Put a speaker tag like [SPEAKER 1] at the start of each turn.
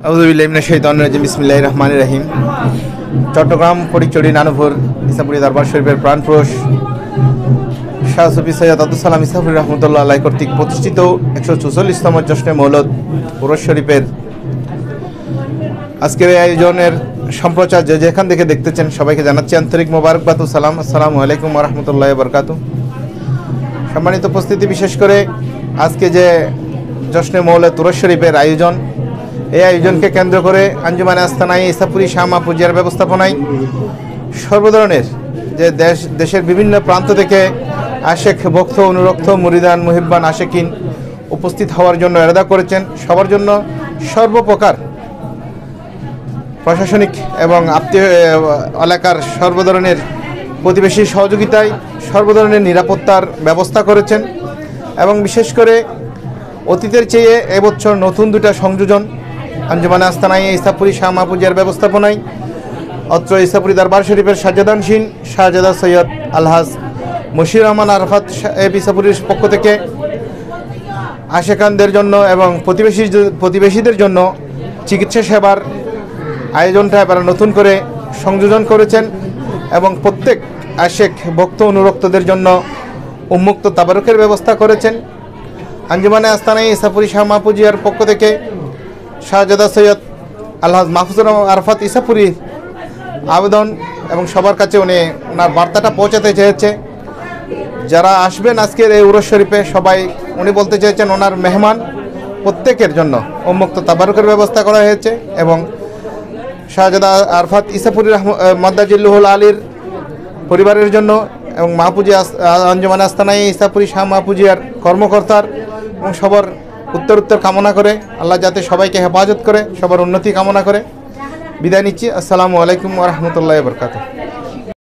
[SPEAKER 1] আউযুবিল্লাহি মিনাশ শাইতানির রাজিম বিসমিল্লাহির রহমানির রহিম। চট্টগ্রাম ফটিকছড়ি নানুপুর ইসাপুরী দরবার শরীফের প্রাণপুরুষ শাহ সুফি সৈয়দ আব্দুল সালাম ইসাপুরী রহমতুল্লাহ আলাইহি কর্তৃক প্রতিষ্ঠিত 144তম জশ্নে মৌলদ উরস শরীফের আজকের এই আয়োজনের সম্প্রচার যে যেখান থেকে দেখতেছেন সবাইকে জানাচ্ছি আন্তরিক মোবারকবাদ ও সালাম। আসসালামু আলাইকুম ওয়া রাহমাতুল্লাহি ওয়া বারাকাতুহু। সম্মানিত উপস্থিতি, বিশেষ করে আজকে যে জশ্নে মৌলদ উরস শরীফের আয়োজন, এই আয়োজনকে কেন্দ্র করে আঞ্জুমানে আস্তানায়ে ইসাপুরী শাহ মাহফুজিয়ার ব্যবস্থাপনায় সর্বধরনের যে দেশের বিভিন্ন প্রান্ত থেকে আশেক ভক্ত অনুরক্ত মুরিদান মুহিব্বান আশেকিন উপস্থিত হওয়ার জন্য এরাদা করেছেন। সবার জন্য সর্বপ্রকার প্রশাসনিক এবং আত্মীয় এলাকার সর্বধরনের প্রতিবেশী সহযোগিতায় সর্বধরনের নিরাপত্তার ব্যবস্থা করেছেন এবং বিশেষ করে অতীতের চেয়ে এবছর নতুন দুটা সংযোজন আঞ্জুমানে আস্তানায়ে ইসাপুরী শাহ মাহফুজিয়ার ব্যবস্থাপনায় অত্র ইসাপুরী দরবার শরীফের সাজ্জাদানশীন শাহজাদা সৈয়দ আলহাজ মশিউর রহমান আরাফাত ইসাপুরীর পক্ষ থেকে আশেকানদের জন্য এবং প্রতিবেশীদের জন্য চিকিৎসা সেবার আয়োজনটা এবার নতুন করে সংযোজন করেছেন এবং প্রত্যেক আশেক ভক্ত অনুরক্তদের জন্য উন্মুক্ত তাবারুকের ব্যবস্থা করেছেন। আঞ্জুমানে আস্তানায়ে ইসাপুরী শাহ মাহফুজিয়ার পক্ষ থেকে শাহজাদা সৈয়দ আলহাজ মাহফুজুর রহমান আরাফাত ইসাপুরীর আবেদন এবং সবার কাছে উনি ওনার বার্তাটা পৌঁছাতে চেয়েছে। যারা আসবেন আজকের এই উরস শরীফে সবাই উনি বলতে চেয়েছেন ওনার মেহমান প্রত্যেকের জন্য উন্মুক্ত তাবারুকের ব্যবস্থা করা হয়েছে এবং শাহজাদা আরাফাত ইসাপুরী মাদ্দাজিল্লুহুল আলীর পরিবারের জন্য এবং মাহফুজি আঞ্জুমানে আস্তানায়ে ইসাপুরী শাহ মাহফুজিয়ার কর্মকর্তার এবং সবার উত্তর কামনা করে আল্লাহ যাতে সবাইকে হেফাজত করে, সবার উন্নতি কামনা করে বিদায় নিচ্ছি। আসসালামু আলাইকুম ওয়া রাহমাতুল্লাহি ওয়া বারাকাতুহু।